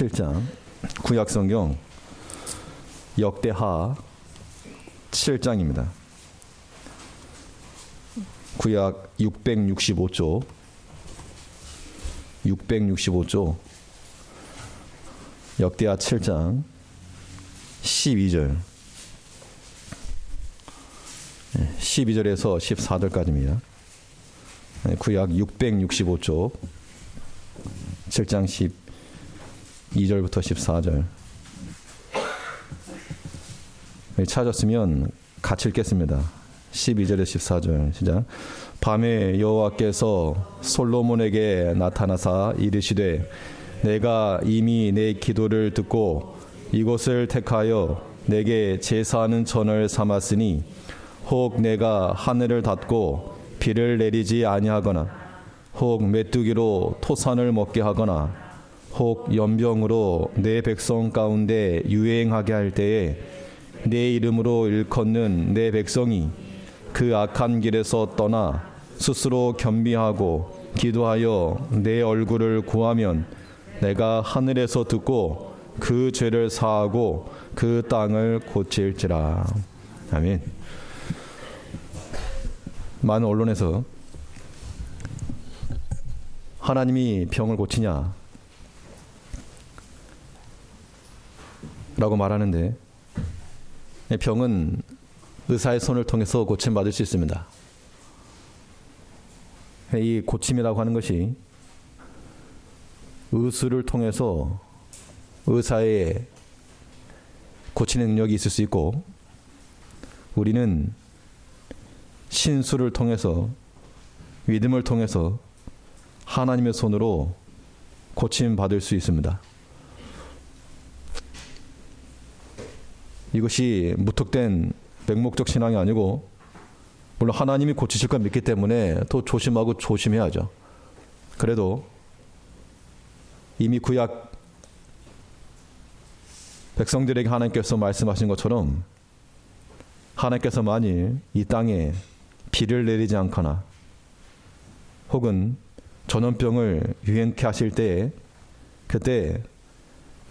7장 구약성경 역대하 7장입니다. 구약 665쪽 역대하 7장 12절 12절에서 14절까지입니다. 구약 665쪽 7장 12절부터 14절 찾았으면 같이 읽겠습니다. 12절에서 14절 시작. 밤에 여호와께서 솔로몬에게 나타나사 이르시되 내가 이미 내 기도를 듣고 이곳을 택하여 내게 제사하는 전을 삼았으니 혹 내가 하늘을 닫고 비를 내리지 아니하거나 혹 메뚜기로 토산을 먹게 하거나 혹 연병으로 내 백성 가운데 유행하게 할 때에 내 이름으로 일컫는 내 백성이 그 악한 길에서 떠나 스스로 겸비하고 기도하여 내 얼굴을 구하면 내가 하늘에서 듣고 그 죄를 사하고 그 땅을 고칠지라. 아멘. 많은 언론에서 하나님이 병을 고치냐 라고 말하는데 병은 의사의 손을 통해서 고침받을 수 있습니다. 이 고침이라고 하는 것이 의술을 통해서 의사의 고치는 능력이 있을 수 있고 우리는 신술을 통해서 믿음을 통해서 하나님의 손으로 고침받을 수 있습니다. 이것이 무턱된 맹목적 신앙이 아니고 물론 하나님이 고치실 걸 믿기 때문에 더 조심하고 조심해야죠. 그래도 이미 구약 백성들에게 하나님께서 말씀하신 것처럼 하나님께서 만일 이 땅에 비를 내리지 않거나 혹은 전염병을 유행케 하실 때에 그때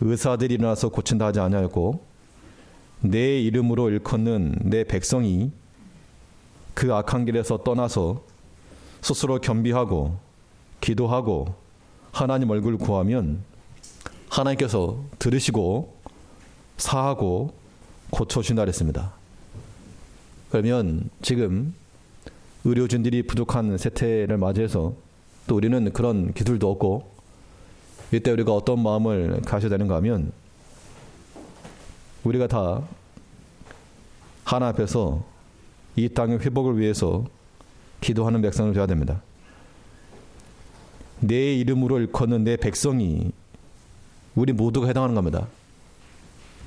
의사들이 일어나서 고친다 하지 아니하였고 내 이름으로 일컫는 내 백성이 그 악한 길에서 떠나서 스스로 겸비하고 기도하고 하나님 얼굴을 구하면 하나님께서 들으시고 사하고 고쳐주신다 그랬습니다. 그러면 지금 의료진들이 부족한 세태를 맞이해서 또 우리는 그런 기술도 없고 이때 우리가 어떤 마음을 가져야 되는가 하면 우리가 다 하나 앞에서 이 땅의 회복을 위해서 기도하는 백성을 되어야 됩니다. 내 이름으로 일컫는 내 백성이 우리 모두가 해당하는 겁니다.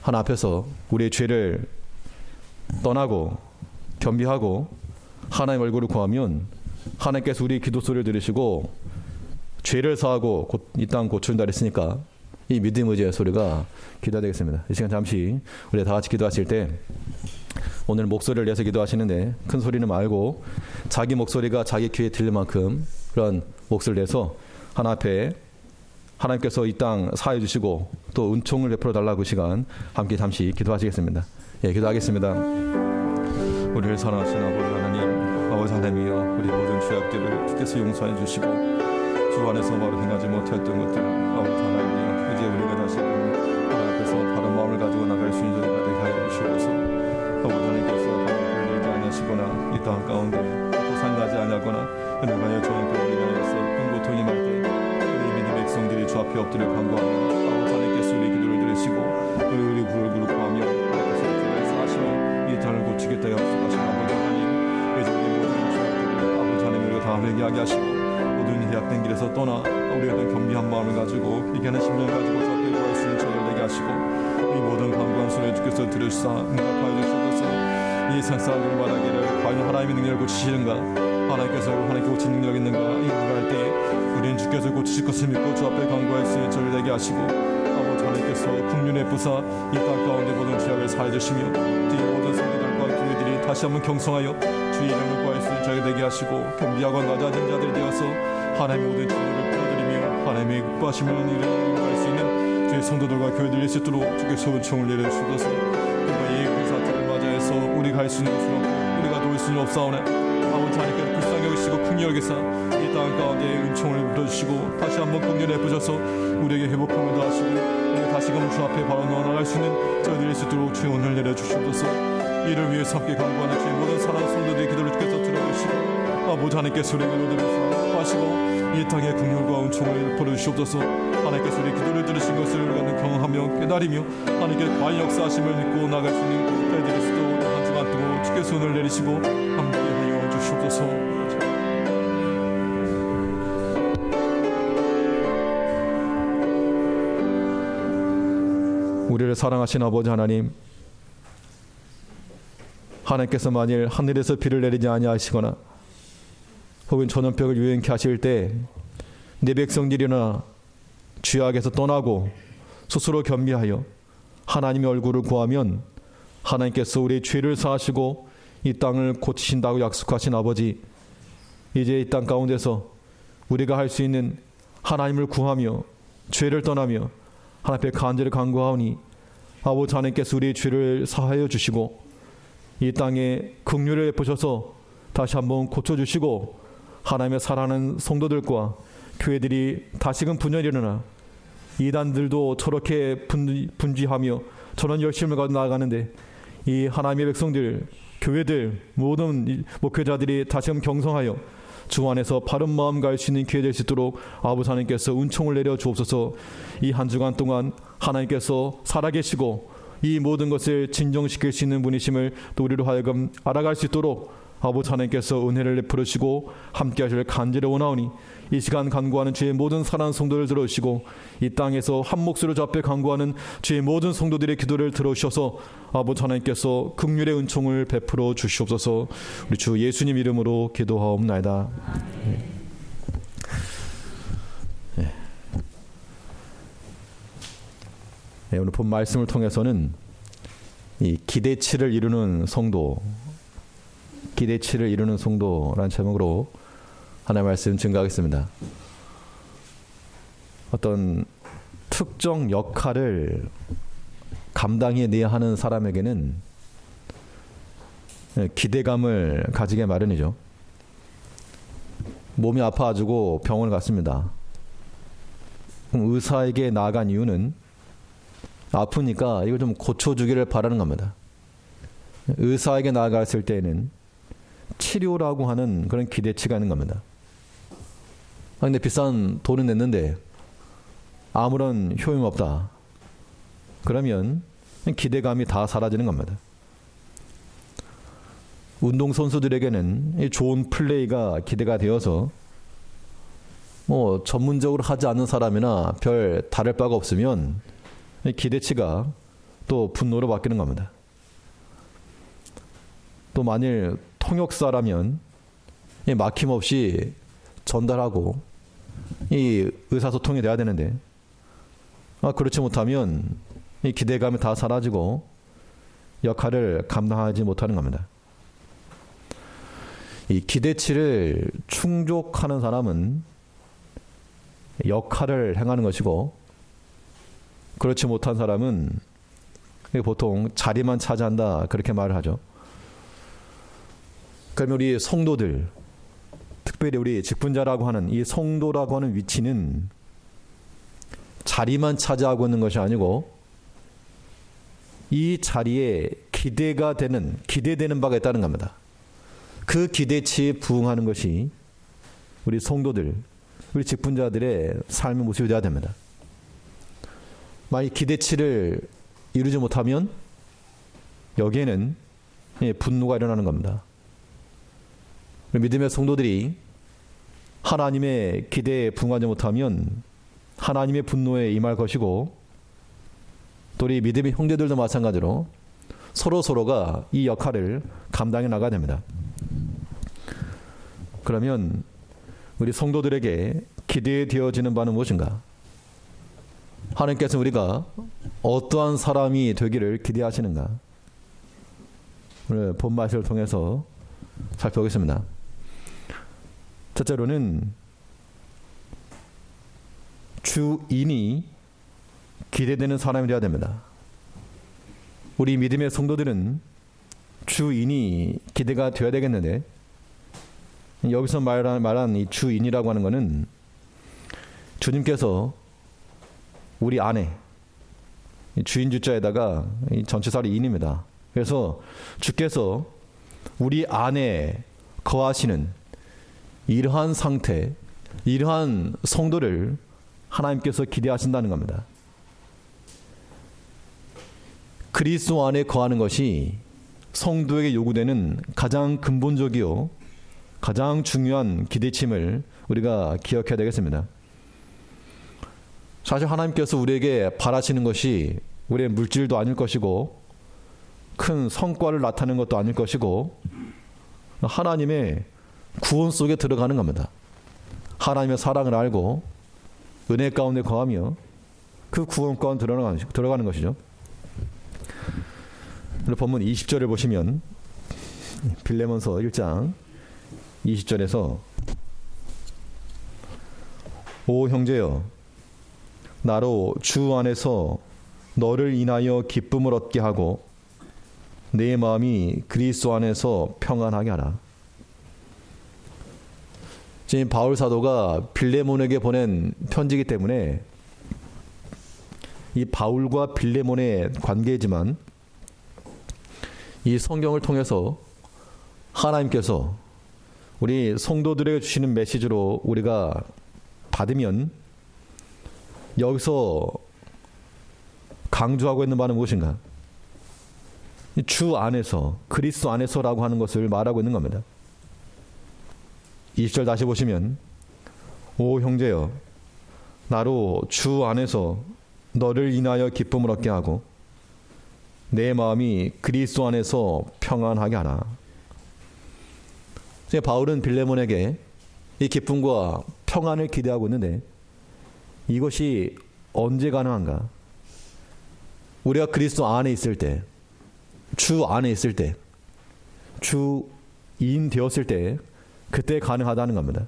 하나 앞에서 우리의 죄를 떠나고 겸비하고 하나님 얼굴을 구하면 하나님께서 우리의 기도 소리를 들으시고 죄를 사하고 이 땅 고쳐준다 했으니까 이 믿음 의지의 소리가 기도해야 되겠습니다. 이 시간 잠시 우리 다 같이 기도하실 때 오늘 목소리를 내서 기도하시는데 큰 소리는 말고 자기 목소리가 자기 귀에 들릴 만큼 그런 목소리를 내서 하나 앞에 하나님께서 이 땅 사해 주시고 또 은총을 베풀어 달라고 시간 함께 잠시 기도하시겠습니다. 예, 기도하겠습니다. 우리를 사랑하시는 아버지 하나님, 아버지 하나님이여 우리 모든 죄악들을 주께서 용서해 주시고 주 안에서 바로 행하지 못했던 것들 아버지 하나님이여 이제 우리가 다시 하나님 앞에서 바른 마음을 가지고 나갈 수 있는 자가 되게 하여 주시옵소서. 아버지 하나님께서 하나님을 내지 않으시거나 이 땅 가운데 고산 나지 아니하거나 은혜가여 저희들을 인하여서 큰 고통이 날 때 우리 믿음 백성들이 주 앞에 엎드려 간구하며 아버지 하나님께서 우리 기도를 들으시고 우리 얼굴을 구하며 하나님께서 죄를 사하시며 이 땅을 고치겠다 약속하신 아버지 하나님 이제 우리 모든 죄악들을 아버지 하나님 우리가 다 회개하게 하시고 모든 해악된 길에서 떠나 우리가 더 겸비한 마음을 가지고 이겨낸 심령을 가지고 주 앞에 구할 수 있는 저희를 되게 하시고 이 모든 간구한 소리를 주께서 들으시사 응답하여 주셔서 이 산사람들 말하기를 과연 하나님의 능력을 고치시는가 하나님께서 하나님께 고친 능력이 있는가 이 물어할 때에 우리는 주께서 고치실 것을 믿고 주 앞에 간구할 수 있는 저희를 되게 하시고 아버지 하나님께서 국륜의 부사 이 땅 가운데 모든 죄악을 사해 주시며 이 모든 성도들과 교회들이 다시 한번 경성하여 주의 이름을 구할 수 있는 저희가 되게 하시고 겸비하고 낮아진 자들이 되어서 하나님의 모든 진노를 풀어드리며 하나님의 극복하시는 일을 이루할 수 있는 저희 성도들과 교회들이 수 있도록 주께서 은총을 내려주셔서 이 사태를 맞이해서 우리가 할 수 있는 것은 없고 우리가 도울 수는 없사오네. 아버지 하나님께서 불쌍히 여기시고 긍휼히 여기사 이 땅 가운데 은총을 부어주시고 다시 한번 긍휼히 베푸셔서 우리에게 회복함을 더하시고 우리가 다시금 주 앞에 바로 나아갈 수 있는 저희들이 수 있도록 주의 은혜를 내려주시옵소서. 이를 위해서 함께 간구하는 주의 모든 사랑하는 성도들의 기도를 주께서 들어주시고 아버지 하나님께서 우리의 기도들을 사랑하시고 이 땅의 긍휼과 은총을 보내주시옵소서. 하나님께서 우리의 기도를 들으신 것을 우리가 경험하며 깨달으며 하나님께 과연 역사하심을 믿고 나갈 수 있는 저희들이 수 있도록 한 주간 동안 주께서 은혜를 내리시고 함께하여 주시옵소서. 우리를 사랑하신 아버지 하나님, 하나님께서 만일 하늘에서 비를 내리지 아니하시거나 혹은 전염병을 유행케 하실 때 내 백성들이나 죄악에서 떠나고 스스로 겸비하여 하나님의 얼굴을 구하면 하나님께서 우리의 죄를 사하시고 이 땅을 고치신다고 약속하신 아버지, 이제 이 땅 가운데서 우리가 할 수 있는 하나님을 구하며 죄를 떠나며 하나님 앞에 간절히 간구하오니 아버지 하나님께서 우리의 죄를 사하여 주시고 이 땅에 긍휼을 베푸셔서 다시 한번 고쳐주시고 하나님의 사랑하는 성도들과 교회들이 다시금 분열이 일어나 이단들도 저렇게 분지하며 저런 열심을 가지고 나아가는데 이 하나님의 백성들, 교회들, 모든 목회자들이 다시금 경성하여 주 안에서 바른 마음 갈 수 있는 기회 될 수 있도록 아버지 하나님께서 은총을 내려 주옵소서. 이 한 주간 동안 하나님께서 살아계시고 이 모든 것을 진정시킬 수 있는 분이심을 또 우리로 하여금 알아갈 수 있도록 아버지 하나님께서 은혜를 베풀으시고 함께 하시길 간절히 원하오니 이 시간 간구하는 주의 모든 사랑하는 성도를 들어주시고 이 땅에서 한 몫으로 잡혀 간구하는 주의 모든 성도들의 기도를 들어주셔서 아버지 하나님께서 긍휼의 은총을 베풀어 주시옵소서. 우리 주 예수님 이름으로 기도하옵나이다. 네, 오늘 본 말씀을 통해서는 이 기대치를 이루는 성도, 기대치를 이루는 성도라는 제목으로 하나의 말씀 증거하겠습니다. 어떤 특정 역할을 감당해내야 하는 사람에게는 기대감을 가지게 마련이죠. 몸이 아파가지고 병원을 갔습니다. 그럼 의사에게 나아간 이유는 아프니까 이걸 좀 고쳐주기를 바라는 겁니다. 의사에게 나아갔을 때는 치료라고 하는 그런 기대치가 있는 겁니다. 근데 비싼 돈을 냈는데 아무런 효용이 없다. 그러면 기대감이 다 사라지는 겁니다. 운동선수들에게는 좋은 플레이가 기대가 되어서 전문적으로 하지 않는 사람이나 별 다를 바가 없으면 기대치가 또 분노로 바뀌는 겁니다. 또 만일 통역사라면 막힘없이 전달하고 이 의사소통이 돼야 되는데 그렇지 못하면 이 기대감이 다 사라지고 역할을 감당하지 못하는 겁니다. 이 기대치를 충족하는 사람은 역할을 행하는 것이고 그렇지 못한 사람은 보통 자리만 차지한다 그렇게 말을 하죠. 그러면 우리 성도들, 특별히 우리 직분자라고 하는 이 성도라고 하는 위치는 자리만 차지하고 있는 것이 아니고 이 자리에 기대되는 바가 있다는 겁니다. 그 기대치에 부응하는 것이 우리 성도들, 우리 직분자들의 삶의 모습이 되어야 됩니다. 만약 기대치를 이루지 못하면 여기에는 분노가 일어나는 겁니다. 믿음의 성도들이 하나님의 기대에 부응하지 못하면 하나님의 분노에 임할 것이고 또 우리 믿음의 형제들도 마찬가지로 서로가 이 역할을 감당해 나가야 됩니다. 그러면 우리 성도들에게 기대되어지는 바는 무엇인가? 하나님께서 우리가 어떠한 사람이 되기를 기대하시는가? 오늘 본 말씀을 통해서 살펴보겠습니다. 첫째로는 주인이 기대되는 사람이 되어야 됩니다. 우리 믿음의 성도들은 주인이 기대가 되어야 되겠는데, 여기서 말한 이 주인이라고 하는 것은 주님께서 우리 안에, 주인 주자에다가 전치사로 인입니다. 그래서 주께서 우리 안에 거하시는 이러한 상태, 이러한 성도를 하나님께서 기대하신다는 겁니다. 그리스도 안에 거하는 것이 성도에게 요구되는 가장 근본적이요 가장 중요한 기대침을 우리가 기억해야 되겠습니다. 사실 하나님께서 우리에게 바라시는 것이 우리의 물질도 아닐 것이고 큰 성과를 나타내는 것도 아닐 것이고 하나님의 구원 속에 들어가는 겁니다. 하나님의 사랑을 알고 은혜 가운데 거하며 그 구원 가운데 들어가는 것이죠. 본문 20절을 보시면 빌레몬서 1장 20절에서 오 형제여 나로 주 안에서 너를 인하여 기쁨을 얻게 하고 내 마음이 그리스도 안에서 평안하게 하라. 지금 바울 사도가 빌레몬에게 보낸 편지이기 때문에 이 바울과 빌레몬의 관계이지만 이 성경을 통해서 하나님께서 우리 성도들에게 주시는 메시지로 우리가 받으면 여기서 강조하고 있는 바는 무엇인가? 주 안에서, 그리스도 안에서라고 하는 것을 말하고 있는 겁니다. 20절 다시 보시면 오 형제여 나로 주 안에서 너를 인하여 기쁨을 얻게 하고 내 마음이 그리스도 안에서 평안하게 하라. 바울은 빌레몬에게 이 기쁨과 평안을 기대하고 있는데 이것이 언제 가능한가? 우리가 그리스도 안에 있을 때, 주 안에 있을 때, 주인 되었을 때 그때 가능하다는 겁니다.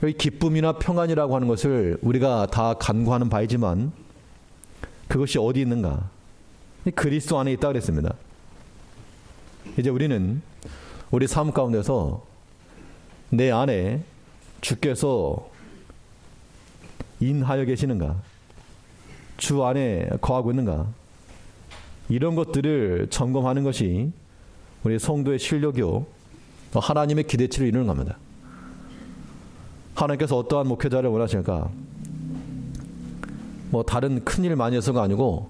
이 기쁨이나 평안이라고 하는 것을 우리가 다 간구하는 바이지만 그것이 어디 있는가? 그리스도 안에 있다 그랬습니다. 이제 우리는 우리 삶 가운데서 내 안에 주께서 인하여 계시는가? 주 안에 거하고 있는가? 이런 것들을 점검하는 것이 우리 성도의 실력이요 하나님의 기대치를 이루는 겁니다. 하나님께서 어떠한 목회자를 원하실까? 다른 큰일 많이 해서가 아니고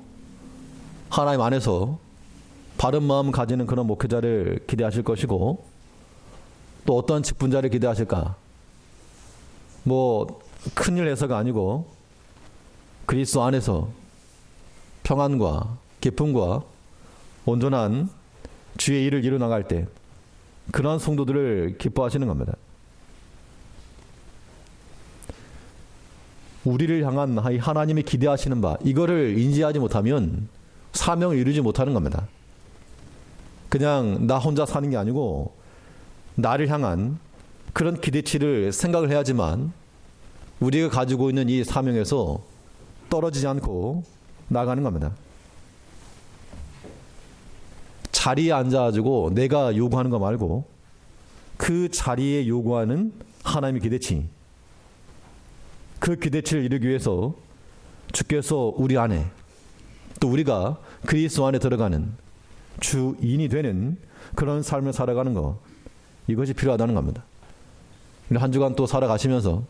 하나님 안에서 바른 마음 가지는 그런 목회자를 기대하실 것이고 또 어떠한 직분자를 기대하실까? 큰일 해서가 아니고 그리스도 안에서 평안과 기쁨과 온전한 주의 일을 이루나갈 때 그러한 성도들을 기뻐하시는 겁니다. 우리를 향한 하나님이 기대하시는 바 이거를 인지하지 못하면 사명을 이루지 못하는 겁니다. 그냥 나 혼자 사는 게 아니고 나를 향한 그런 기대치를 생각을 해야지만 우리가 가지고 있는 이 사명에서 떨어지지 않고 나가는 겁니다. 자리에 앉아가지고 내가 요구하는 거 말고 그 자리에 요구하는 하나님의 기대치, 그 기대치를 이루기 위해서 주께서 우리 안에 또 우리가 그리스도 안에 들어가는 주인이 되는 그런 삶을 살아가는 것, 이것이 필요하다는 겁니다. 한 주간 또 살아가시면서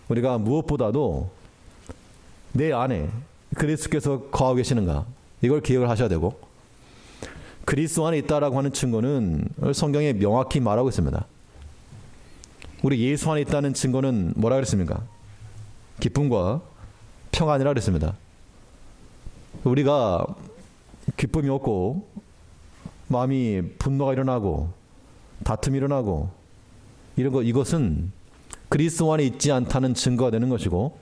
우리가 무엇보다도 내 안에 그리스도께서 거하고 계시는가 이걸 기억을 하셔야 되고 그리스도 안에 있다라고 하는 증거는 성경에 명확히 말하고 있습니다. 우리 예수 안에 있다는 증거는 뭐라 그랬습니까? 기쁨과 평안이라 그랬습니다. 우리가 기쁨이 없고 마음이 분노가 일어나고 다툼이 일어나고 이런 것, 이것은 그리스도 안에 있지 않다는 증거가 되는 것이고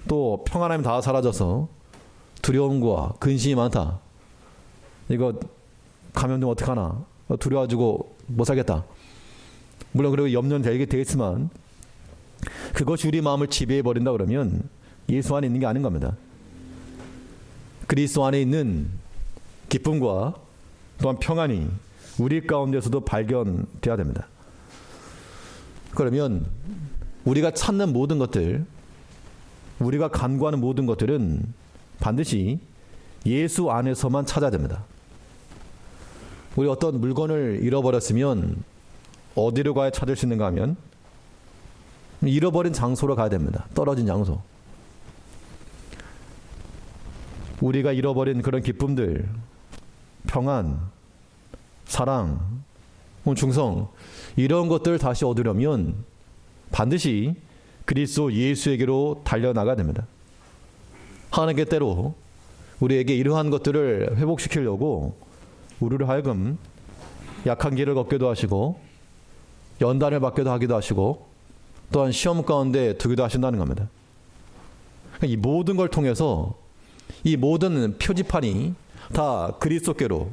또 평안함이 다 사라져서 두려움과 근심이 많다. 이거 감염되면 어떡하나? 두려워가지고 못 살겠다. 물론 그리고 염려는 되겠지만 그것이 우리 마음을 지배해 버린다 그러면 예수 안에 있는 게 아닌 겁니다. 그리스도 안에 있는 기쁨과 또한 평안이 우리 가운데서도 발견돼야 됩니다. 그러면 우리가 찾는 모든 것들, 우리가 간구하는 모든 것들은 반드시 예수 안에서만 찾아야 됩니다. 우리 어떤 물건을 잃어버렸으면 어디로 가야 찾을 수 있는가 하면 잃어버린 장소로 가야 됩니다. 떨어진 장소. 우리가 잃어버린 그런 기쁨들, 평안, 사랑, 충성, 이런 것들을 다시 얻으려면 반드시 그리스도 예수에게로 달려나가야 됩니다. 하나님께 때로 우리에게 이러한 것들을 회복시키려고 우리를 하여금 약한 길을 걷기도 하시고 연단을 받기도 하기도 하시고 또한 시험 가운데 두기도 하신다는 겁니다. 이 모든 걸 통해서 이 모든 표지판이 다 그리스도께로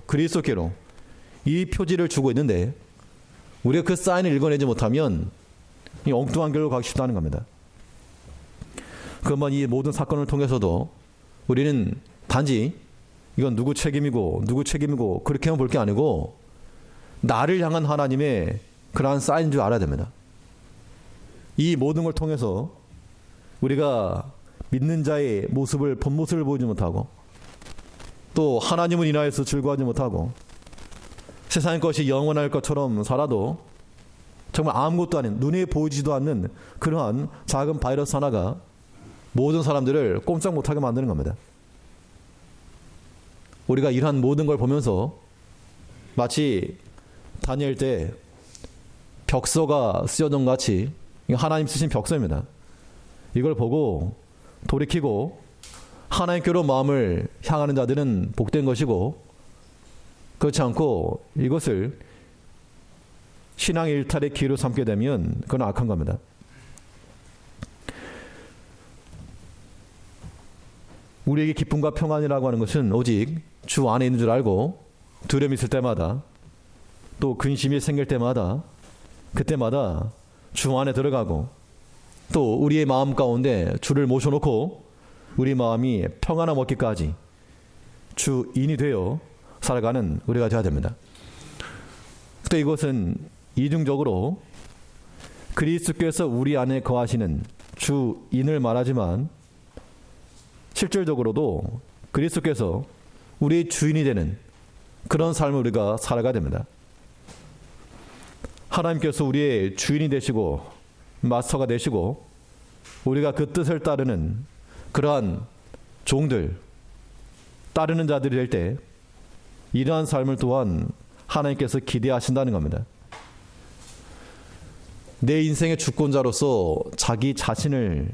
이 표지를 주고 있는데 우리가 그 사인을 읽어내지 못하면 이 엉뚱한 길로 가기 쉽다는 겁니다. 그러면 이 모든 사건을 통해서도 우리는 단지 이건 누구 책임이고 그렇게만 볼 게 아니고 나를 향한 하나님의 그러한 사인인 줄 알아야 됩니다. 이 모든 걸 통해서 우리가 믿는 자의 모습을 본 모습을 보이지 못하고 또 하나님을 인하여서 즐거워하지 못하고 세상의 것이 영원할 것처럼 살아도 정말 아무것도 아닌 눈에 보이지도 않는 그러한 작은 바이러스 하나가 모든 사람들을 꼼짝 못하게 만드는 겁니다. 우리가 이러한 모든 걸 보면서 마치 다니엘 때 벽서가 쓰여진 것 같이 하나님 쓰신 벽서입니다. 이걸 보고 돌이키고 하나님께로 마음을 향하는 자들은 복된 것이고 그렇지 않고 이것을 신앙의 일탈의 기회로 삼게 되면 그건 악한 겁니다. 우리에게 기쁨과 평안이라고 하는 것은 오직 주 안에 있는 줄 알고 두려움이 있을 때마다 또 근심이 생길 때마다 그때마다 주 안에 들어가고 또 우리의 마음 가운데 주를 모셔놓고 우리 마음이 평안함 얻기까지 주인이 되어 살아가는 우리가 되어야 됩니다. 그때 이것은 이중적으로 그리스도께서 우리 안에 거하시는 주인을 말하지만 실질적으로도 그리스도께서 우리의 주인이 되는 그런 삶을 우리가 살아가야 됩니다. 하나님께서 우리의 주인이 되시고 마스터가 되시고 우리가 그 뜻을 따르는 그러한 종들, 따르는 자들이 될 때 이러한 삶을 또한 하나님께서 기대하신다는 겁니다. 내 인생의 주권자로서 자기 자신을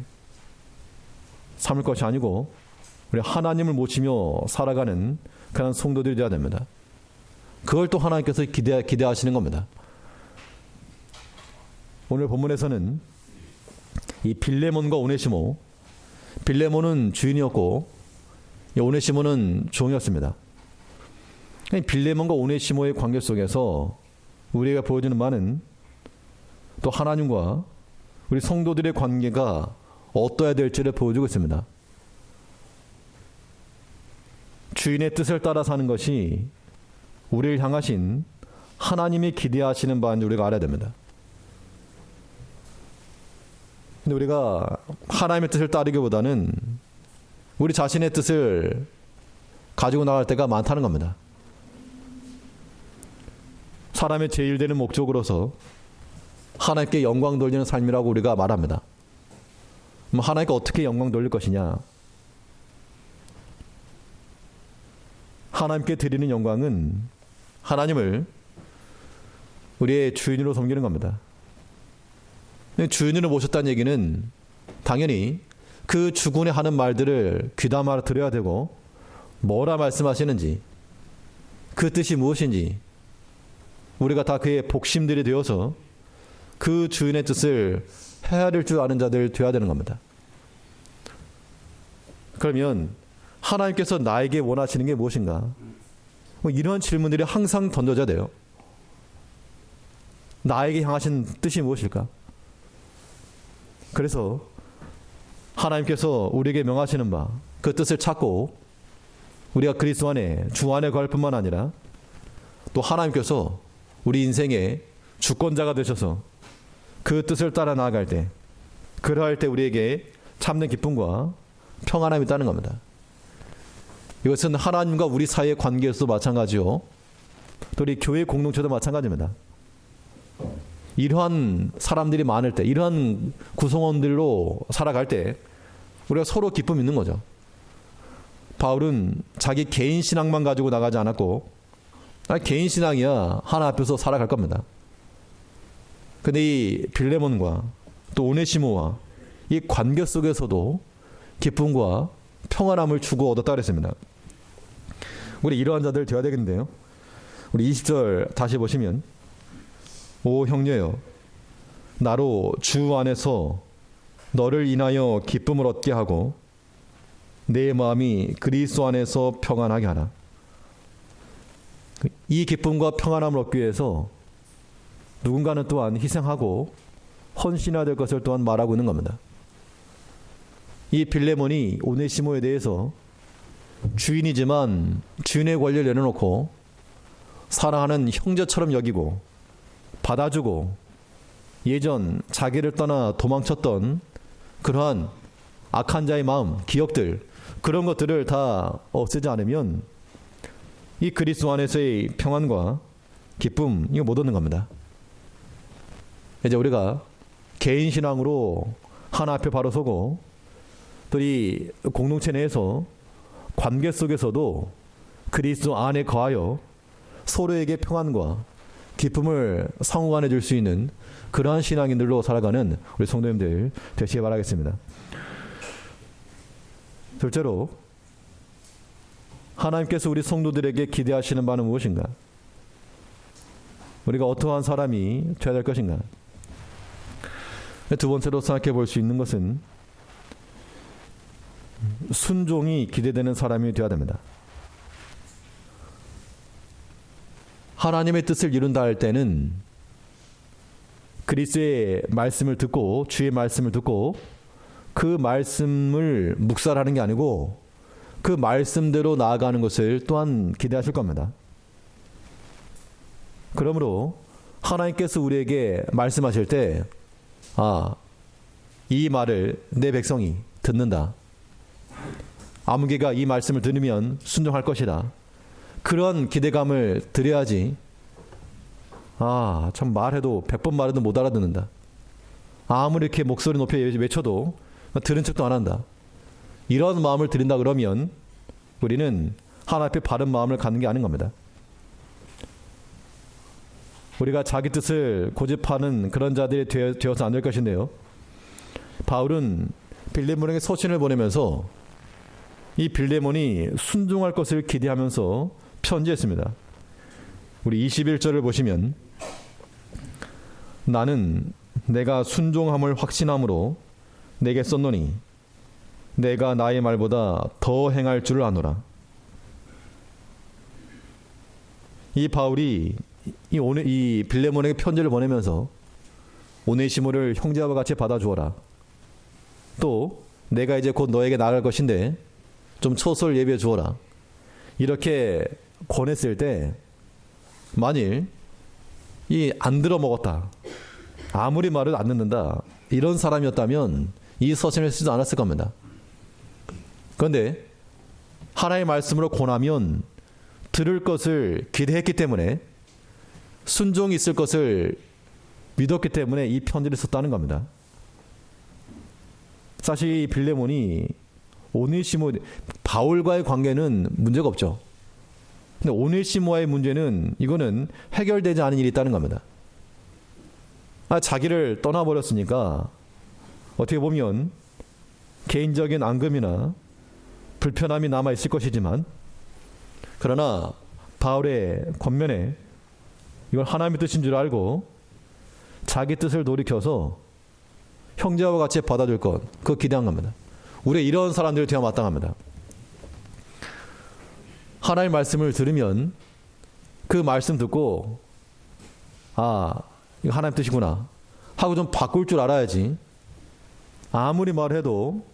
삼을 것이 아니고 우리 하나님을 모시며 살아가는 그런 성도들이 되어야 됩니다. 그걸 또 하나님께서 기대하시는 겁니다. 오늘 본문에서는 이 빌레몬과 오네시모, 빌레몬은 주인이었고 오네시모는 종이었습니다. 빌레몬과 오네시모의 관계 속에서 우리가 보여주는 바는 또 하나님과 우리 성도들의 관계가 어떠해야 될지를 보여주고 있습니다. 주인의 뜻을 따라 사는 것이 우리를 향하신 하나님이 기대하시는 바인지 우리가 알아야 됩니다. 근데 우리가 하나님의 뜻을 따르기보다는 우리 자신의 뜻을 가지고 나갈 때가 많다는 겁니다. 사람의 제일 되는 목적으로서 하나님께 영광 돌리는 삶이라고 우리가 말합니다. 하나님께 어떻게 영광 돌릴 것이냐? 하나님께 드리는 영광은 하나님을 우리의 주인으로 섬기는 겁니다. 주인으로 모셨다는 얘기는 당연히 그 주군이 하는 말들을 귀담아 들어야 되고 뭐라 말씀하시는지 그 뜻이 무엇인지 우리가 다 그의 복심들이 되어서 그 주인의 뜻을 헤아릴 줄 아는 자들 되어야 되는 겁니다. 그러면 하나님께서 나에게 원하시는 게 무엇인가? 이런 질문들이 항상 던져져야 돼요. 나에게 향하신 뜻이 무엇일까? 그래서 하나님께서 우리에게 명하시는 바 그 뜻을 찾고 우리가 그리스도 안에 주 안에 거할 뿐만 아니라 또 하나님께서 우리 인생의 주권자가 되셔서 그 뜻을 따라 나아갈 때, 그러할 때 우리에게 참된 기쁨과 평안함이 있다는 겁니다. 이것은 하나님과 우리 사이의 관계에서도 마찬가지요. 또 우리 교회 공동체도 마찬가지입니다. 이러한 사람들이 많을 때, 이러한 구성원들로 살아갈 때 우리가 서로 기쁨이 있는 거죠. 바울은 자기 개인 신앙만 가지고 나가지 않았고, 개인 신앙이야 하나 앞에서 살아갈 겁니다. 근데 이 빌레몬과 또 오네시모와 이 관계 속에서도 기쁨과 평안함을 주고 얻었다 그랬습니다. 우리 이러한 자들 되어야 되겠는데요. 우리 20절 다시 보시면, 오 형제여, 나로 주 안에서 너를 인하여 기쁨을 얻게 하고 내 마음이 그리스도 안에서 평안하게 하라. 이 기쁨과 평안함을 얻기 위해서 누군가는 또한 희생하고 헌신해야 될 것을 또한 말하고 있는 겁니다. 이 빌레몬이 오네시모에 대해서 주인이지만 주인의 권리를 내려놓고 사랑하는 형제처럼 여기고 받아주고 예전 자기를 떠나 도망쳤던 그러한 악한 자의 마음, 기억들, 그런 것들을 다 없애지 않으면 이 그리스도 안에서의 평안과 기쁨, 이거 못 얻는 겁니다. 이제 우리가 개인 신앙으로 하나 앞에 바로 서고 또 이 공동체 내에서 관계 속에서도 그리스도 안에 거하여 서로에게 평안과 기쁨을 상호간해 줄 수 있는 그러한 신앙인들로 살아가는 우리 성도님들 되시기 바라겠습니다. 둘째로, 하나님께서 우리 성도들에게 기대하시는 바는 무엇인가? 우리가 어떠한 사람이 되어야 될 것인가? 두 번째로 생각해 볼 수 있는 것은 순종이 기대되는 사람이 되어야 됩니다. 하나님의 뜻을 이룬다 할 때는 그리스도의 말씀을 듣고, 주의 말씀을 듣고 그 말씀을 묵살하는 게 아니고 그 말씀대로 나아가는 것을 또한 기대하실 겁니다. 그러므로 하나님께서 우리에게 말씀하실 때, 이 말을 내 백성이 듣는다, 아무개가 이 말씀을 들으면 순종할 것이다, 그런 기대감을 드려야지 참 말해도 100번 말해도 못 알아듣는다, 아무리 이렇게 목소리 높여 외쳐도 들은 척도 안 한다, 이런 마음을 드린다 그러면 우리는 하나님 앞에 바른 마음을 갖는 게 아닌 겁니다. 우리가 자기 뜻을 고집하는 그런 자들이 되어서 안 될 것인데요. 바울은 빌레몬에게 서신을 보내면서 이 빌레몬이 순종할 것을 기대하면서 편지했습니다. 우리 21절을 보시면, 나는 내가 순종함을 확신함으로 내게 썼노니 내가 나의 말보다 더 행할 줄을 아노라. 이 바울이 이 빌레몬에게 편지를 보내면서 오네시모를 형제와 같이 받아주어라, 또 내가 이제 곧 너에게 나갈 것인데 좀 처소를 예비해 주어라, 이렇게 권했을 때 만일 안 들어먹었다, 아무리 말을 안 듣는다, 이런 사람이었다면 이 서신을 쓰지 않았을 겁니다. 그런데 하나님의 말씀으로 권하면 들을 것을 기대했기 때문에, 순종이 있을 것을 믿었기 때문에 이 편지를 썼다는 겁니다. 사실 이 빌레몬이 오네시모, 바울과의 관계는 문제가 없죠. 근데 오네시모와의 문제는, 이거는 해결되지 않은 일이 있다는 겁니다. 자기를 떠나버렸으니까 어떻게 보면 개인적인 앙금이나 불편함이 남아있을 것이지만, 그러나 바울의 권면에 이걸 하나님의 뜻인 줄 알고 자기 뜻을 돌이켜서 형제와 같이 받아줄 것, 그거 기대한 겁니다. 우리 이런 사람들이 되어 마땅합니다. 하나님의 말씀을 들으면 그 말씀 듣고 이거 하나님 뜻이구나 하고 좀 바꿀 줄 알아야지, 아무리 말해도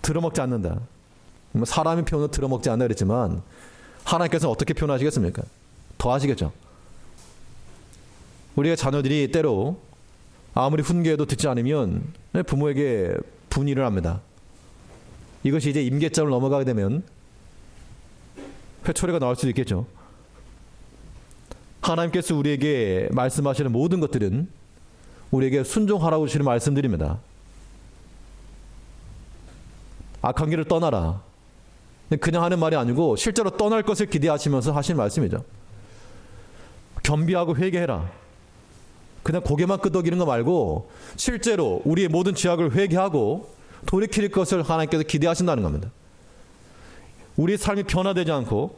들어먹지 않는다. 사람이 표현을 들어먹지 않는다 그랬지만 하나님께서는 어떻게 표현하시겠습니까? 더 하시겠죠. 우리의 자녀들이 때로 아무리 훈계해도 듣지 않으면 부모에게 분이 일어납니다. 이것이 이제 임계점을 넘어가게 되면 회초리가 나올 수도 있겠죠. 하나님께서 우리에게 말씀하시는 모든 것들은 우리에게 순종하라고 주시는 말씀들입니다. 악한 길을 떠나라. 그냥 하는 말이 아니고 실제로 떠날 것을 기대하시면서 하시는 말씀이죠. 겸비하고 회개해라. 그냥 고개만 끄덕이는 거 말고 실제로 우리의 모든 죄악을 회개하고 돌이킬 것을 하나님께서 기대하신다는 겁니다. 우리의 삶이 변화되지 않고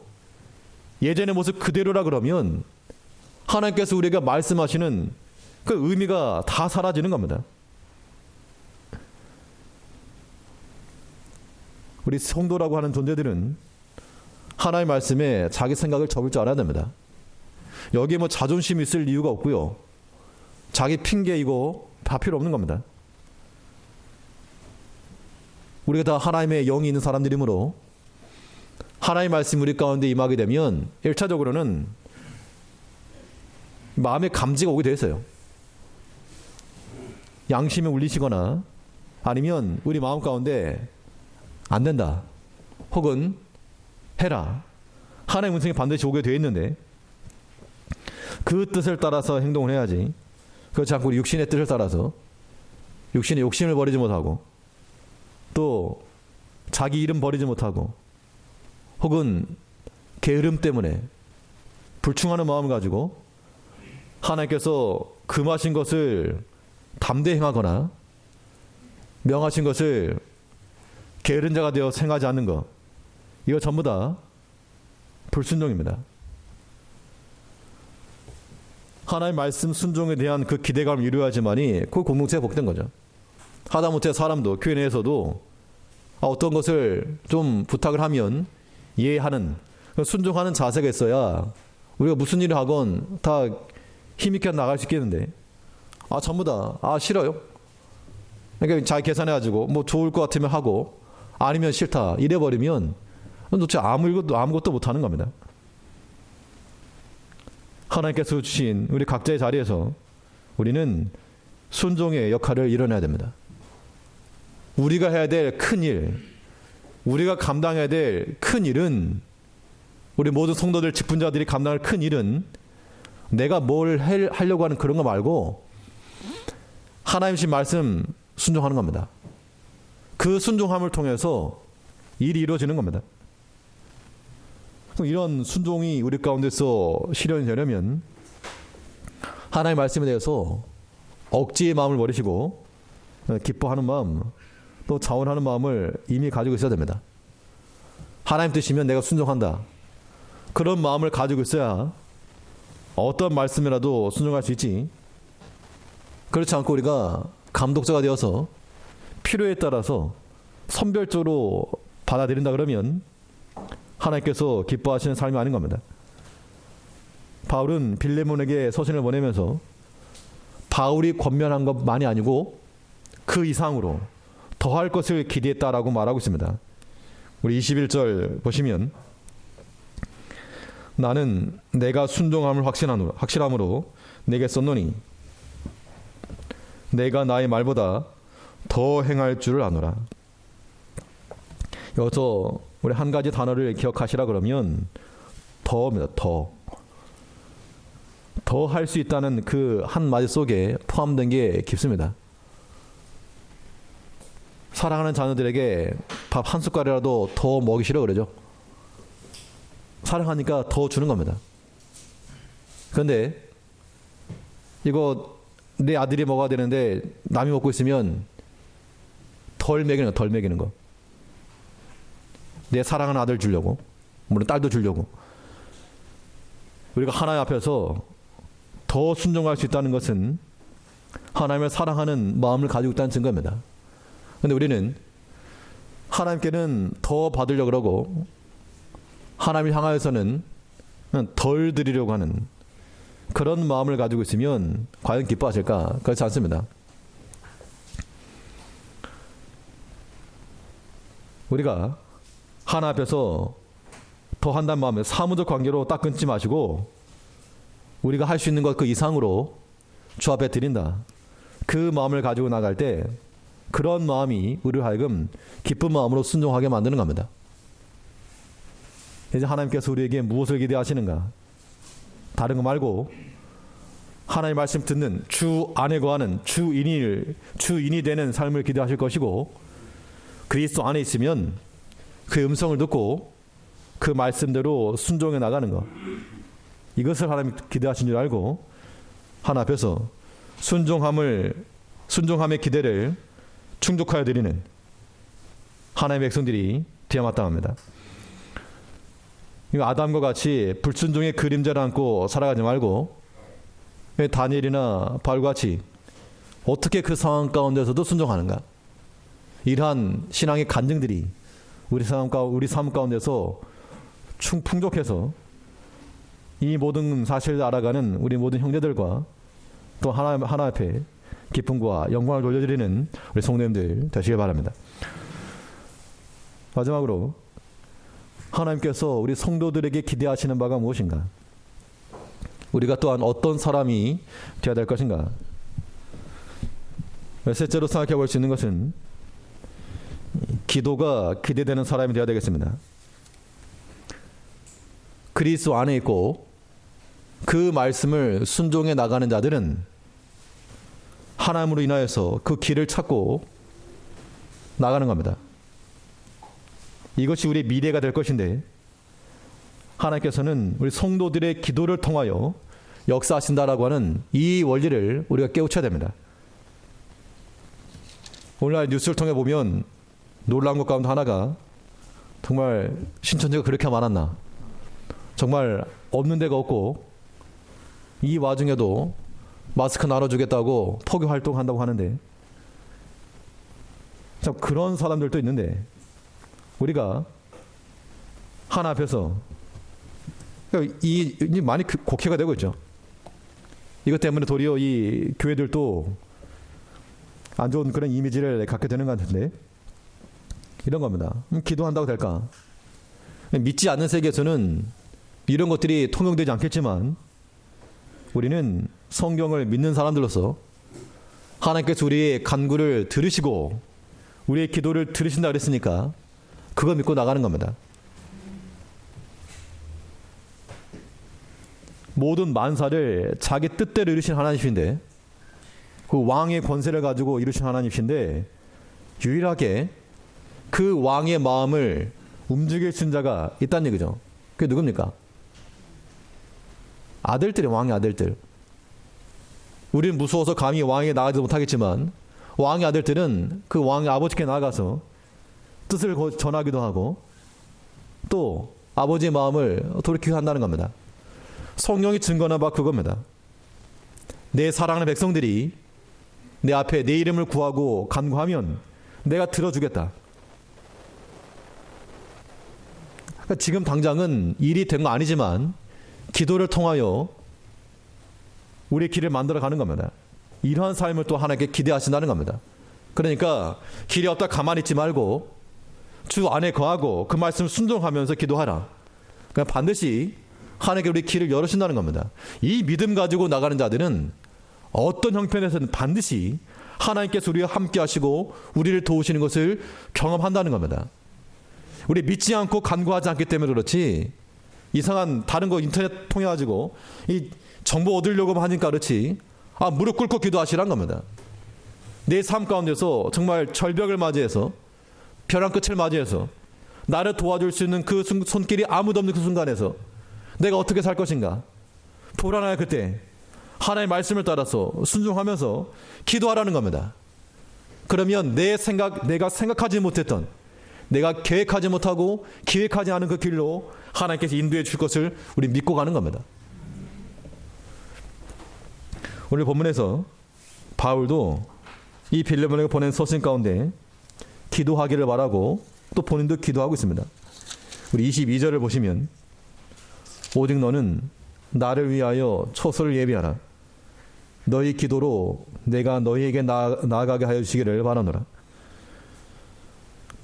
예전의 모습 그대로라 그러면 하나님께서 우리가 말씀하시는 그 의미가 다 사라지는 겁니다. 우리 성도라고 하는 존재들은 하나님의 말씀에 자기 생각을 접을 줄 알아야 됩니다. 여기에 뭐 자존심이 있을 이유가 없고요. 자기 핑계이고 다 필요 없는 겁니다. 우리가 다 하나님의 영이 있는 사람들이므로 하나님의 말씀이 우리 가운데 임하게 되면 1차적으로는 마음의 감지가 오게 되어 있어요. 양심이 울리시거나 아니면 우리 마음 가운데 안 된다 혹은 해라 하나님의 음성이 반드시 오게 되어 있는데 그 뜻을 따라서 행동을 해야지 그렇지 않고 우리 육신의 뜻을 따라서 육신의 욕심을 버리지 못하고 또 자기 이름 버리지 못하고 혹은 게으름 때문에 불충하는 마음을 가지고 하나님께서 금하신 것을 담대히 행하거나 명하신 것을 게으른 자가 되어 행하지 않는 것, 이거 전부 다 불순종입니다. 하나님의 말씀 순종에 대한 그 기대감을 이루어야지만이 그 공동체가 복된 거죠. 하다못해 사람도 교회 내에서도 어떤 것을 좀 부탁을 하면 이해하는 순종하는 자세가 있어야 우리가 무슨 일을 하건 다 힘있게 나갈 수 있겠는데 전부 다 싫어요. 그러니까 잘 계산해가지고 뭐 좋을 것 같으면 하고 아니면 싫다 이래버리면 도대체 아무것도 못하는 겁니다. 하나님께서 주신 우리 각자의 자리에서 우리는 순종의 역할을 이뤄내야 됩니다. 우리가 해야 될 큰 일, 우리가 감당해야 될 큰 일은 우리 모든 성도들 직분자들이 감당할 큰 일은 내가 뭘 하려고 하는 그런 거 말고 하나님 주신 말씀 순종하는 겁니다. 그 순종함을 통해서 일이 이루어지는 겁니다. 이런 순종이 우리 가운데서 실현이 되려면 하나님의 말씀에 대해서 억지의 마음을 버리시고 기뻐하는 마음 또 자원하는 마음을 이미 가지고 있어야 됩니다. 하나님 뜻이면 내가 순종한다. 그런 마음을 가지고 있어야 어떤 말씀이라도 순종할 수 있지. 그렇지 않고 우리가 감독자가 되어서 필요에 따라서 선별적으로 받아들인다 그러면 하나님께서 기뻐하시는 삶이 아닌 겁니다. 바울은 빌레몬에게 서신을 보내면서 바울이 권면한 것만이 아니고 그 이상으로 더할 것을 기대했다라고 말하고 있습니다. 우리 21절 보시면 나는 내가 순종함을 확실함으로 내게 썼노니 내가 나의 말보다 더 행할 줄을 아노라. 여기서 우리 한 가지 단어를 기억하시라 그러면 더입니다. 더 할 수 있다는 그 한마디 속에 포함된 게 깊습니다. 사랑하는 자녀들에게 밥 한 숟갈이라도 더 먹이시라 그러죠. 사랑하니까 더 주는 겁니다. 그런데 이거 내 아들이 먹어야 되는데 남이 먹고 있으면 덜 먹이는 거. 내 사랑하는 아들 주려고, 물론 딸도 주려고. 우리가 하나님 앞에서 더 순종할 수 있다는 것은 하나님을 사랑하는 마음을 가지고 있다는 증거입니다. 그런데 우리는 하나님께는 더 받으려고 그러고 하나님을 향하여서는 덜 드리려고 하는 그런 마음을 가지고 있으면 과연 기뻐하실까? 그렇지 않습니다. 우리가 하나 앞에서 더 한다는 마음에 사무적 관계로 딱 끊지 마시고 우리가 할 수 있는 것 그 이상으로 주 앞에 드린다. 그 마음을 가지고 나갈 때 그런 마음이 우리를 하여금 기쁜 마음으로 순종하게 만드는 겁니다. 이제 하나님께서 우리에게 무엇을 기대하시는가? 다른 거 말고 하나님 말씀 듣는 주 안에 거하는 주인이 되는 삶을 기대하실 것이고, 그리스도 안에 있으면 그 음성을 듣고 그 말씀대로 순종해 나가는 것, 이것을 하나님 기대하신 줄 알고 하나 앞에서 순종함의 기대를 충족하여 드리는 하나님의 백성들이 되어 마땅합니다. 아담과 같이 불순종의 그림자를 안고 살아가지 말고 다니엘이나 바울과 같이 어떻게 그 상황 가운데서도 순종하는가, 이러한 신앙의 간증들이 우리 삶 가운데서 풍족해서 이 모든 사실을 알아가는 우리 모든 형제들과 또 하나 앞에 기쁨과 영광을 돌려드리는 우리 성도님들 되시길 바랍니다. 마지막으로 하나님께서 우리 성도들에게 기대하시는 바가 무엇인가? 우리가 또한 어떤 사람이 되어야 될 것인가? 셋째로 생각해 볼 수 있는 것은 기도가 기대되는 사람이 되어야 되겠습니다. 그리스도 안에 있고 그 말씀을 순종해 나가는 자들은 하나님으로 인하여서 그 길을 찾고 나가는 겁니다. 이것이 우리의 미래가 될 것인데, 하나님께서는 우리 성도들의 기도를 통하여 역사하신다라고 하는 이 원리를 우리가 깨우쳐야 됩니다. 오늘날 뉴스를 통해 보면 놀라운 것 가운데 하나가, 정말 신천지가 그렇게 많았나, 정말 없는 데가 없고 이 와중에도 마스크 나눠주겠다고 포교 활동한다고 하는데, 참 그런 사람들도 있는데 우리가 하나 앞에서 이 많이 곡해가 되고 있죠. 이것 때문에 도리어 이 교회들도 안 좋은 그런 이미지를 갖게 되는 것 같은데, 이런 겁니다. 기도한다고 될까? 믿지 않는 세계에서는 이런 것들이 통용되지 않겠지만, 우리는 성경을 믿는 사람들로서 하나님께서 우리의 간구를 들으시고 우리의 기도를 들으신다 그랬으니까 그거 믿고 나가는 겁니다. 모든 만사를 자기 뜻대로 이루신 하나님이신데, 그 왕의 권세를 가지고 이루신 하나님이신데, 유일하게 그 왕의 마음을 움직일 수 있는 자가 있다는 얘기죠. 그게 누굽니까? 아들들이, 왕의 아들들. 우리는 무서워서 감히 왕에게 나가지 못하겠지만, 왕의 아들들은 그 왕의 아버지께 나가서 뜻을 전하기도 하고 또 아버지의 마음을 돌이키게 한다는 겁니다. 성령이 증거하는 바 그겁니다. 내 사랑하는 백성들이 내 앞에 내 이름을 구하고 간구하면 내가 들어주겠다. 그러니까 지금 당장은 일이 된 거 아니지만 기도를 통하여 우리의 길을 만들어 가는 겁니다. 이러한 삶을 또 하나님께 기대하신다는 겁니다. 그러니까 길이 없다 가만히 있지 말고 주 안에 거하고 그 말씀을 순종하면서 기도하라. 그러니까 반드시 하나님께 우리 길을 열으신다는 겁니다. 이 믿음 가지고 나가는 자들은 어떤 형편에서는 반드시 하나님께서 우리와 함께 하시고 우리를 도우시는 것을 경험한다는 겁니다. 우리 믿지 않고 간구하지 않기 때문에 그렇지, 이상한 다른 거 인터넷 통해 가지고 이 정보 얻으려고 하니까 그렇지, 무릎 꿇고 기도하시란 겁니다. 내 삶 가운데서 정말 절벽을 맞이해서, 벼랑 끝을 맞이해서 나를 도와줄 수 있는 그 손길이 아무도 없는 그 순간에서 내가 어떻게 살 것인가, 불안할 그때 하나님의 말씀을 따라서 순종하면서 기도하라는 겁니다. 그러면 내가 생각하지 못했던, 내가 계획하지 못하고 기획하지 않은 그 길로 하나님께서 인도해 줄 것을 우리 믿고 가는 겁니다. 오늘 본문에서 바울도 이 빌레몬에게 보낸 서신 가운데 기도하기를 바라고 또 본인도 기도하고 있습니다. 우리 22절을 보시면, 오직 너는 나를 위하여 처소를 예비하라. 너희 기도로 내가 너희에게 나아가게 하여 주시기를 바라노라.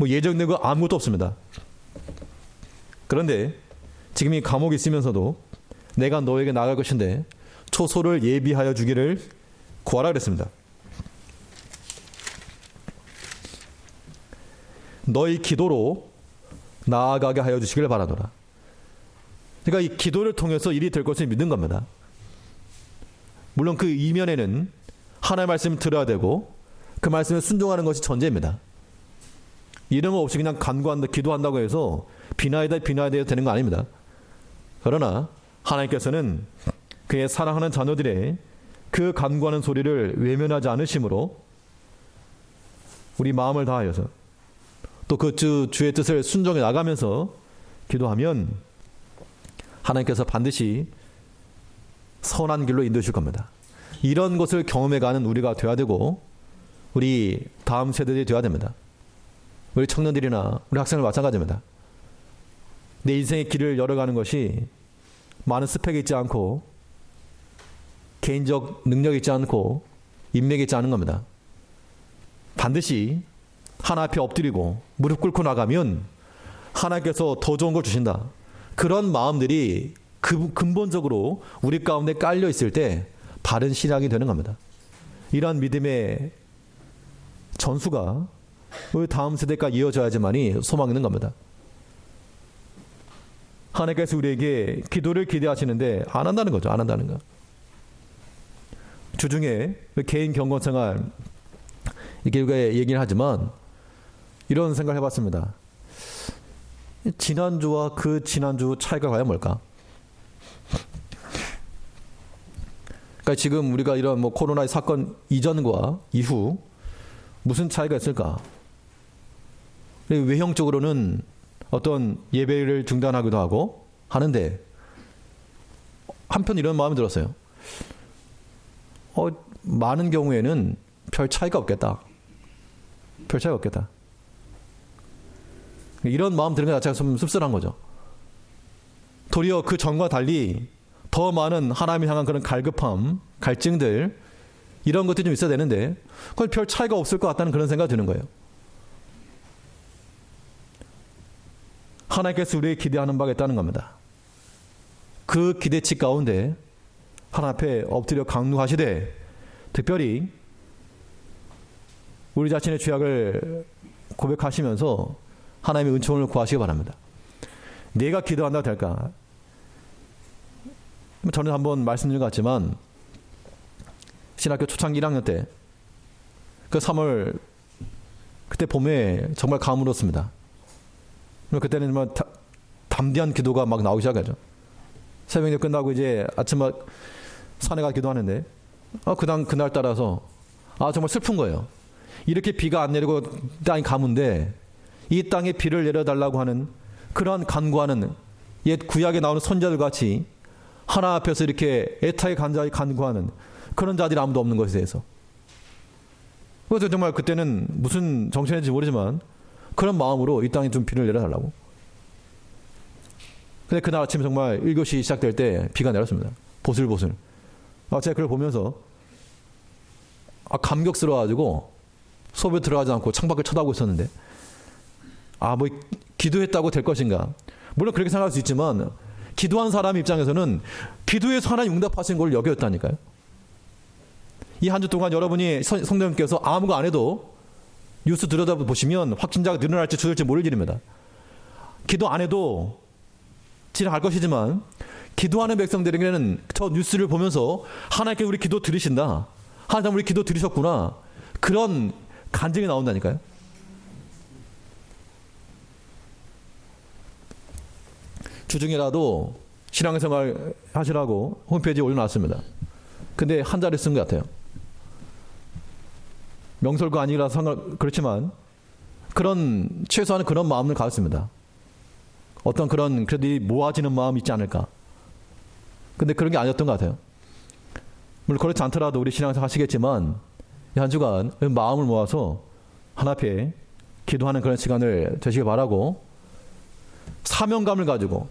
뭐 예정된 거 아무것도 없습니다. 그런데 지금 이 감옥에 있으면서도 내가 너에게 나아갈 것인데 초소를 예비하여 주기를 구하라 그랬습니다. 너희 기도로 나아가게 하여 주시기를 바라노라. 그러니까 이 기도를 통해서 일이 될 것을 믿는 겁니다. 물론 그 이면에는 하나님의 말씀을 들어야 되고 그 말씀에 순종하는 것이 전제입니다. 이런 거 없이 그냥 간구한다, 기도한다고 해서 비나이다 되는 거 아닙니다. 그러나 하나님께서는 그의 사랑하는 자녀들의 그 간구하는 소리를 외면하지 않으심으로 우리 마음을 다하여서 또 그 주의 뜻을 순종해 나가면서 기도하면 하나님께서 반드시 선한 길로 인도하실 겁니다. 이런 것을 경험해가는 우리가 되어야 되고 우리 다음 세대들이 되어야 됩니다. 우리 청년들이나 우리 학생들 마찬가지입니다. 내 인생의 길을 열어가는 것이 많은 스펙이 있지 않고 개인적 능력이 있지 않고 인맥이 있지 않은 겁니다. 반드시 하나 앞에 엎드리고 무릎 꿇고 나가면 하나님께서 더 좋은 걸 주신다. 그런 마음들이 근본적으로 우리 가운데 깔려 있을 때 바른 신앙이 되는 겁니다. 이러한 믿음의 전수가 우리 다음 세대까지 이어져야지만이 소망이 있는 겁니다. 하나님께서 우리에게 기도를 기대하시는데 안 한다는 거죠. 안 한다는 거. 주중에 개인 경건생활 이렇게 얘기를 하지만 이런 생각을 해봤습니다. 지난주와 그 지난주 차이가 과연 뭘까? 그러니까 지금 우리가 이런 뭐 코로나의 사건 이전과 이후 무슨 차이가 있을까? 외형적으로는 어떤 예배를 중단하기도 하고 하는데 한편 이런 마음이 들었어요. 많은 경우에는 별 차이가 없겠다. 별 차이가 없겠다. 이런 마음 드는 것 자체가 좀 씁쓸한 거죠. 도리어 그 전과 달리 더 많은 하나님을 향한 그런 갈급함, 갈증들 이런 것들이 좀 있어야 되는데 그건 별 차이가 없을 것 같다는 그런 생각이 드는 거예요. 하나님께서 우리에게 기대하는 바가 있다는 겁니다. 그 기대치 가운데 하나님 앞에 엎드려 강구하시되 특별히 우리 자신의 죄악을 고백하시면서 하나님의 은총을 구하시기 바랍니다. 내가 기도한다고 될까? 저는 한번 말씀드린 것 같지만 신학교 초창기 1학년 때 그 3월 그때 봄에 정말 가물었습니다. 그때는 정말 담대한 기도가 막 나오기 시작하죠. 새벽에 끝나고 이제 아침 산에 가 기도하는데 그날 따라서 정말 슬픈 거예요. 이렇게 비가 안 내리고 땅이 가문데 이 땅에 비를 내려달라고 하는 그러한 간구하는 옛 구약에 나오는 선자들 같이 하나 앞에서 이렇게 애타게 간구하는 그런 자들이 아무도 없는 것에 대해서. 그래서 정말 그때는 무슨 정신인지 모르지만 그런 마음으로 이 땅에 좀 비를 내려달라고. 근데 그날 아침에 정말 1교시 시작될 때 비가 내렸습니다. 보슬보슬. 제가 그걸 보면서 감격스러워가지고 수업에 들어가지 않고 창밖을 쳐다보고 있었는데 뭐 기도했다고 될 것인가. 물론 그렇게 생각할 수 있지만 기도한 사람 입장에서는 기도에서 하나님 응답하신 걸 여겼다니까요. 이 한 주 동안 여러분이 성도님께서 아무거 안 해도 뉴스 들여다보시면 확진자가 늘어날지 줄을지 모를 일입니다. 기도 안 해도 지나갈 것이지만 기도하는 백성들에게는 저 뉴스를 보면서 하나님께 우리 기도 들으신다. 하나님 우리 기도 들으셨구나. 그런 간증이 나온다니까요. 주중이라도 신앙생활 하시라고 홈페이지에 올려놨습니다. 근데 한 자리 쓴 것 같아요. 명설가 아니라서 그렇지만 그런 최소한 그런 마음을 가졌습니다. 어떤 그런 그래도 모아지는 마음이 있지 않을까. 근데 그런 게 아니었던 것 같아요. 물론 그렇지 않더라도 우리 신앙생활 하시겠지만 한 주간 마음을 모아서 하나 앞에 기도하는 그런 시간을 되시길 바라고 사명감을 가지고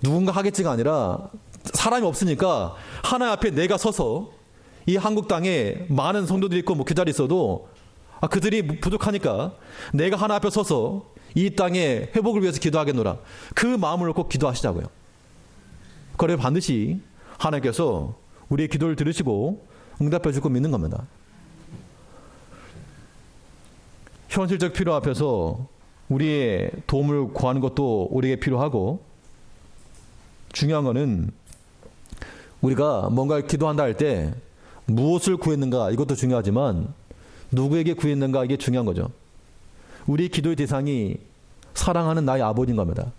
누군가 하겠지가 아니라 사람이 없으니까 하나님 앞에 내가 서서 이 한국 땅에 많은 성도들이 있고 목회자들이 있어도 그들이 부족하니까 내가 하나 앞에 서서 이 땅의 회복을 위해서 기도하겠노라. 그 마음을 꼭 기도하시자고요. 그래 반드시 하나님께서 우리의 기도를 들으시고 응답해 줄 거 믿는 겁니다. 현실적 필요 앞에서 우리의 도움을 구하는 것도 우리에게 필요하고, 중요한 것은 우리가 뭔가를 기도한다 할 때 무엇을 구했는가 이것도 중요하지만 누구에게 구했는가 이게 중요한 거죠. 우리 기도의 대상이 사랑하는 나의 아버지인 겁니다.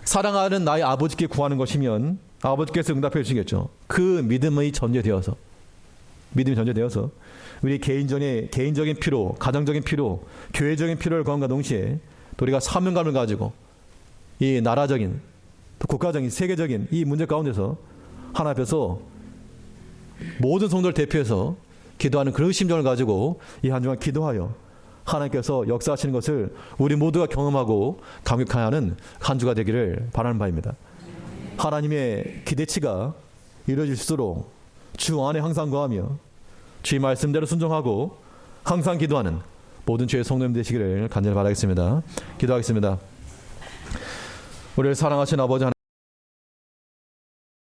사랑하는 나의 아버지께 구하는 것이면 아버지께서 응답해 주시겠죠. 그 믿음이 전제되어서 우리 개인적인 필요, 가정적인 필요, 교회적인 필요를 구함과 동시에 또 우리가 사명감을 가지고 이 나라적인, 또 국가적인, 세계적인 이 문제 가운데서 하나 앞에서 모든 성도를 대표해서 기도하는 그런 심정을 가지고 이 한 주간 기도하여 하나님께서 역사하시는 것을 우리 모두가 경험하고 감격하는 한 주가 되기를 바라는 바입니다. 하나님의 기대치가 이루어질수록 주 안에 항상 거하며 주의 말씀대로 순종하고 항상 기도하는 모든 주의 성도님 되시기를 간절히 바라겠습니다. 기도하겠습니다. 우리를 사랑하신 아버지 하나님,